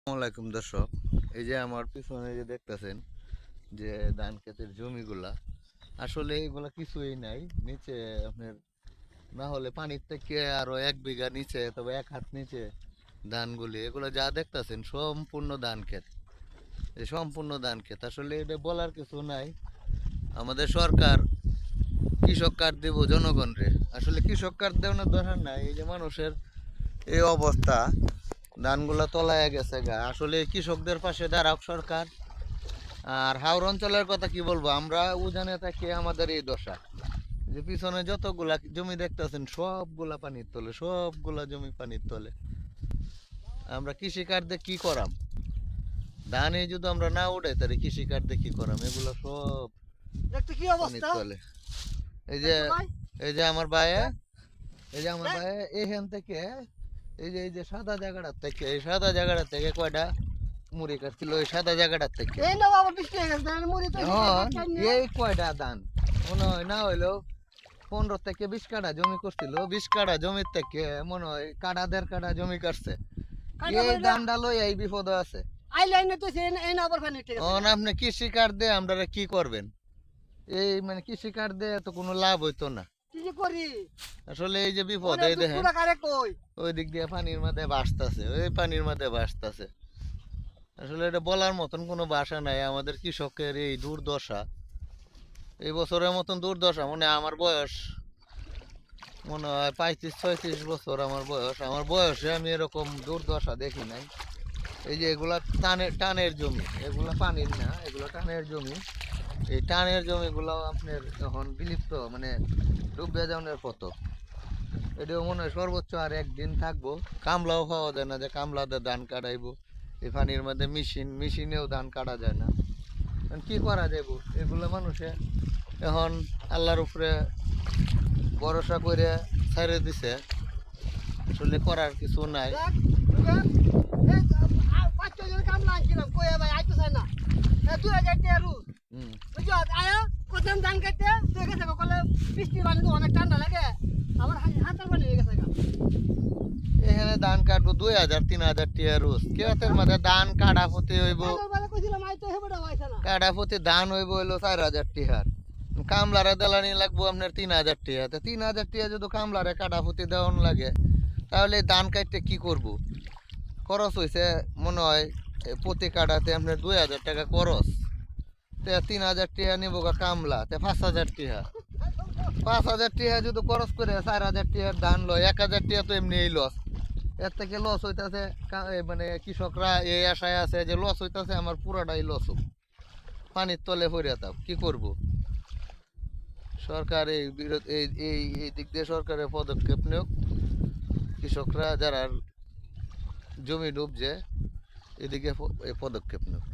আসসালামাইকুম দর্শক, এই যে আমার পিছনে যে দেখতেছেন যে ধান ক্ষেতের জমিগুলা, আসলে এগুলা কিছুই নাই নিচে আপনার, না হলে পানির থেকে আরো 1 বিঘা নিচে, তবে 1 হাত নিচে ধানগুলি, এগুলো যা দেখতেছেন সম্পূর্ণ ধান ক্ষেত। এই সম্পূর্ণ ধান ক্ষেত, আসলে এটা বলার কিছু নাই। আমাদের সরকার কৃষক কার্ড দেব জনগণরে, আসলে কৃষক কার্ড দেওয়ানোর দরকার নাই। এই যে মানুষের এই অবস্থা, ধানগুলা তলায় গেছে গা, আসলে কৃষকদের পাশে দাঁড়াক সরকার। আর হাওর অঞ্চলের কথা কি বলবো, আমরা উজানে থাকি, আমাদের এই দশা যে পিছনে যতগুলা জমি দেখতেছেন সবগুলা পানির তলে, সবগুলা জমি পানির তলে। আমরা কৃষি কার্ডে কি করাম? ধানে যদি আমরা না উঠাই তাহলে কৃষি কার্ডে কি করাম? এগুলো সব দেখতে কি পানির অবস্থা তলে। এই যে দেখতে ভাই এই যে আমার ভাইয়ে, এই যে আমার ভাইয়ে এখান থেকে, এই যে সাদা জায়গাটা থেকে, এই সাদা জায়গাটা থেকে কয়টা মুড়ি কাটছিল, এই সাদা জায়গাটার থেকে। এই না বাবা বৃষ্টি হয়ে গেছে মুড়ি তো এখন এই কয়টা ধান মনে হয় না হইলেও 15 থেকে 20 কাঠা জমি করছিল, 20 কাঠা জমির থেকে মনে হয় কাঠা 1.5 কাঠা জমি কাটছে। এই ধানটা লই এই বিপদ আছে। আইলাইনে তো এই না আবার পানি উঠে গেছে এখন আপনি কৃষি কার্ড দিয়ে আপনারা কি করবেন? এই মানে কৃষি কার্ড দিয়ে তো কোনো লাভ হইতো না। কি যে করি আসলে এই যে বিপদ, অনেক এই দেখেন পুরা কারে কই ওই দিক দিয়ে পানির মধ্যে ভাসতাছে, ওই পানির মধ্যে ভাসতাছে। আসলে এটা বলার মতন কোনো ভাষা নাই। আমাদের কৃষকের এই দুর্দশা, এই বছরের মতন দুর্দশা, মানে আমার বয়স মনে হয় 35-36 বছর আমার বয়স, আমার বয়সে আমি এরকম দুর্দশা দেখি নাই। এই যে এগুলা টানের জমি, এগুলা পানির না, এগুলো টানের জমি। এই টানের জমিগুলো আপনার এখন বিলুপ্ত, মানে ডুবে যাওয়ার পথ। এটাও মনে হয় সর্বোচ্চ আর 1 দিন থাকবো। কামলাও পাওয়া যায় না যে কামলাতে ধান কাটাইবো। এই পানির মধ্যে মেশিনেও ধান কাটা যায় না। এখন কি করা যাইব? এগুলো মানুষে এখন আল্লাহর উপরে ভরসা করে ছেড়ে দিছে, আসলে করার কিছু নাই। দেখ এই 5 জন কাম লাগছিলাম কই ভাই আইতো চাই না 2000 টাকা রুজ হুম। বুঝছো আয়া কতম ধান কাটতে তুই গেছে কলে বৃষ্টি পানি তো অনেক ঠান্ডা লাগে আমার হাতের পানি হয়ে গেছে এখানে ধান কাটবো 2000-3000 টাকা রোজ, কেতের মধ্যে ধান কাটা প্রতি হইব, বলে কইছিলাম আইতো হেবড়া হইছে না কাটা প্রতি ধান হইব হইলো 4000 টাকার। কামলারে দেলানি লাগবো আপনার 3000 টাকা। 3000 টাকা যদি কামলারে কাটা প্রতি দেওয়ান লাগে, তাহলে এই ধান কাটতে কি করব? খরচ হয়েছে মনে হয় প্রতি কাটাতে আপনার 2000 টাকা খরচ। 3000 টাকা নিব কামলা, 5000 টাকা। 5000 টাকা যদি খরচ করে 4000 টাকার ধান লয়, 1000 টাকা তো এমনি লস। এর থেকে লস হইতাছে, মানে কৃষকরা এই আশায় আছে যে লস হইতাছে, আমার পুরাটাই লস হোক, পানির তলে পড়ে থাক, কি করব? সরকার এই বিরোধ এই এই এই দিক দিয়ে সরকারের পদক্ষেপ নেওক। কৃষকরা যারা জমি ডুবছে এদিকে পদক্ষেপ নেওক।